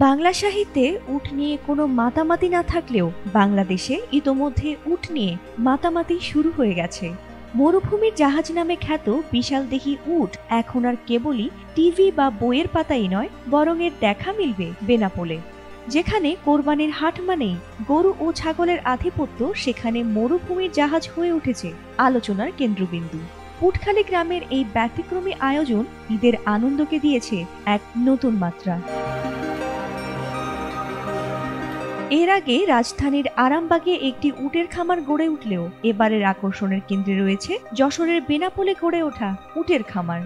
বাংলা সাহিত্যে উট নিয়ে কোনো মাতামাতি না থাকলেও বাংলাদেশে ইতোমধ্যে উট নিয়ে মাতামাতি শুরু হয়ে গেছে। মরুভূমির জাহাজ নামে খ্যাত বিশালদেহী উট এখন আর কেবলই টিভি বা বইয়ের পাতাই নয়, বরং এর দেখা মিলবে বেনাপোলে। যেখানে কোরবানির হাট মানেই গরু ও ছাগলের আধিপত্য, সেখানে মরুভূমির জাহাজ হয়ে উঠেছে আলোচনার কেন্দ্রবিন্দু। পুটখালি গ্রামের এই ব্যতিক্রমী আয়োজন ঈদের আনন্দকে দিয়েছে এক নতুন মাত্রা। এর আগে রাজধানীর আরামবাগে একটি উটের খামার গড়ে উঠলেও এবারের আকর্ষণের কেন্দ্রে রয়েছে যশোরের বেনাপোলে গড়ে ওঠা উটের খামার।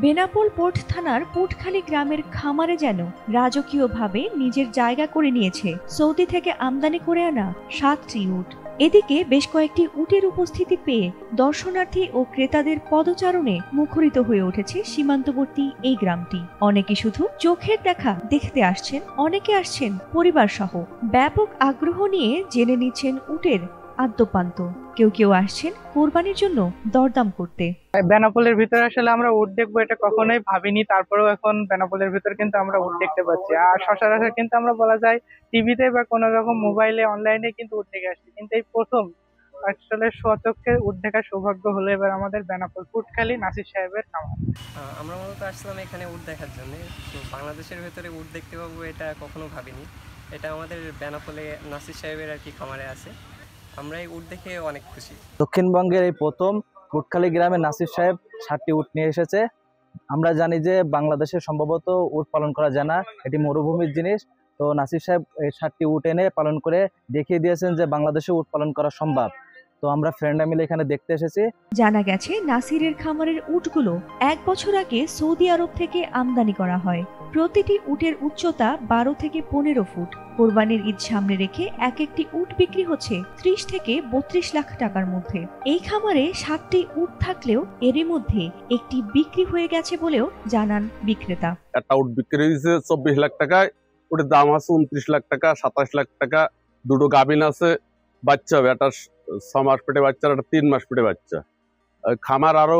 বেনাপোল পোর্ট থানার পুটখালি গ্রামের খামারে যেন রাজকীয়ভাবে নিজের জায়গা করে নিয়েছে সৌদি থেকে আমদানি করে আনা 7টি উট। এদিকে বেশ কয়েকটি উটের উপস্থিতি পেয়ে দর্শনার্থী ও ক্রেতাদের পদচারণে মুখরিত হয়ে উঠেছে সীমান্তবর্তী এই গ্রামটি। অনেকে শুধু চোখের দেখা দেখতে আসছেন, অনেকে আসছেন পরিবার সহ। ব্যাপক আগ্রহ নিয়ে জেনে নিচ্ছেন উটের আদ্যপান্ত। কেউ কেউ আসছেন কোরবানির জন্য দরদাম করতে। বেনাপোলের ভিতরে আসলে আমরা উট দেখবো এটা কখনোই ভাবিনি, তারপরেও এখন বেনাপোলের ভিতরে কিন্তু আমরা উট দেখতে পাচ্ছি। আর সচরাচর কিন্তু আমরা বলা যায় টিভিতে বা কোনো রকম মোবাইলে অনলাইনে কিন্তু উট দেখে আসছি, কিন্তু এই প্রথম আসলে স্বচক্ষে উট দেখার সৌভাগ্য হলো এবার আমাদের বেনাপোল পুটখালি নাসির সাহেবের খামার। আমরা মূলত আসলাম এখানে উট দেখার জন্য। তো বাংলাদেশের ভেতরে উট দেখতে পাবো এটা কখনো ভাবিনি। এটা আমাদের বেনাপোলে নাসির সাহেবের আর কি খামারে আছে। আমরা এই উট দেখে অনেক খুশি। দক্ষিণবঙ্গের এই প্রথম পুটখালি গ্রামে নাসির সাহেব 7টি উট নিয়ে এসেছে। আমরা জানি যে বাংলাদেশে সম্ভবত উট পালন করা যায় না, এটি মরুভূমির জিনিস। তো নাসির সাহেব এই 7টি উট এনে পালন করে দেখিয়ে দিয়েছেন যে বাংলাদেশে উট পালন করা সম্ভব। তো আমরা ফ্রেন্ডরা মিলে এখানে দেখতে এসেছি। জানা গেছে নাসিরের খামারের উটগুলো 1 বছর আগে সৌদি আরব থেকে আমদানি করা হয়। প্রতিটি উটের উচ্চতা 12 থেকে 15 ফুট। কোরবানির ঈদ সামনে রেখে এক একটি উট বিক্রি হচ্ছে 30 থেকে 32 লাখ টাকার মধ্যে। এই খামারে 7টি উট থাকলেও এরই মধ্যে একটি বিক্রি হয়ে গেছে বলেও জানান বিক্রেতা। একটা উট বিক্রি হয়েছে 24 লাখ টাকায়। ওটার দাম আছে 29 লাখ টাকা, 27 লাখ টাকা। দুটো গাভিন আছে, বাচ্চা হবে, একটা 6 মাস পেটে বাচ্চা, একটা 3 মাস পেটে বাচ্চা। খামার আরো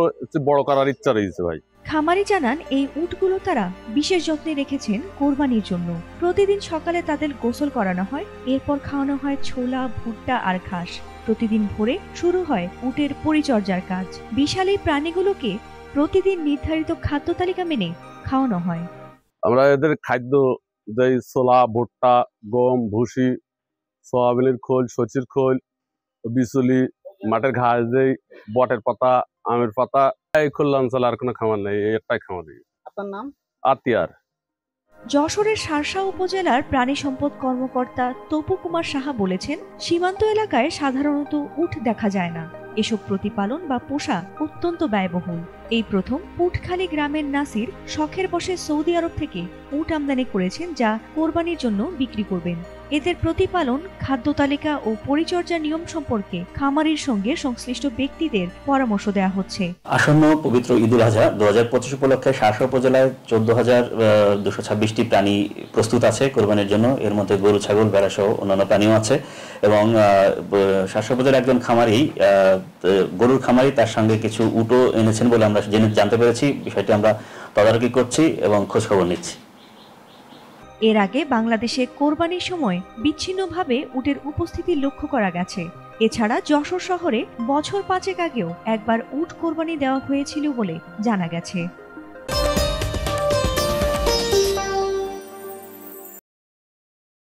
বড় করার ইচ্ছা রয়েছে ভাই। খামারি জানান এই উটগুলো তারা বিশেষ যত্নে রেখেছেন কোরবানির জন্য। প্রতিদিন সকালে তাদের গোসল করানো হয়, এরপর খাওয়ানো হয় ছোলা, ভুট্টা আর ঘাস। প্রতিদিন ভোরে শুরু হয় উটের পরিচর্যার কাজ। বিশাল এই প্রাণীগুলোকে প্রতিদিন নির্ধারিত খাদ্য তালিকা মেনে খাওয়ানো হয়। আমরা এদের খাদ্য দেই ছোলা, ভুট্টা, গম, ভুসি, সয়াবিনের খোল, সচির খোল, বিচুলি, মাঠের ঘাস দেই, বটের পাতা, আমের পাতা। এই কল্যাণচল আর কোনো খামার নেই, একটাই খামার। আপনার নাম? আতিয়ার। যশোরের শার্শা উপজেলার প্রাণী সম্পদ কর্মকর্তা তপু কুমার সাহা বলেছেন, সীমান্ত এলাকায় সাধারণত উট দেখা যায় না। এসব প্রতিপালন বা পোষা অত্যন্ত ব্যয়বহুল। এই প্রথম পুটখালি গ্রামের নাসির শখের বশে সৌদি আরব থেকে উট আমদানি করেছেন, যা কোরবানির জন্য বিক্রি করবেন। এদের প্রতিপালন, খাদ্য তালিকা ও পরিচর্যা নিয়ম সম্পর্কে খামারির সঙ্গে সংশ্লিষ্ট ব্যক্তিদের পরামর্শ দেওয়া হচ্ছে। আসন্ন পবিত্র ঈদুল আজহা 2025 উপলক্ষে শার্শা উপজেলায় 14,226টি প্রাণী প্রস্তুত আছে কোরবানির জন্য। এর মধ্যে গরু, ছাগল, ভেড়া সহ অন্যান্য প্রাণীও আছে। এবং শার্শা উপজেলার একজন খামারি, গরুর খামারি, তার সঙ্গে কিছু উটও এনেছেন বলে আমরা জানতে পেরেছি। বিষয়টি আমরা তদারকি করছি এবং খোঁজখবর নিচ্ছি। এর আগে বাংলাদেশে কোরবানির সময় বিচ্ছিন্নভাবে উটের উপস্থিতি লক্ষ্য করা গেছে। এছাড়া যশোর শহরে বছর 5 আগেও একবার উট কোরবানি দেওয়া হয়েছিল বলে জানা গেছে।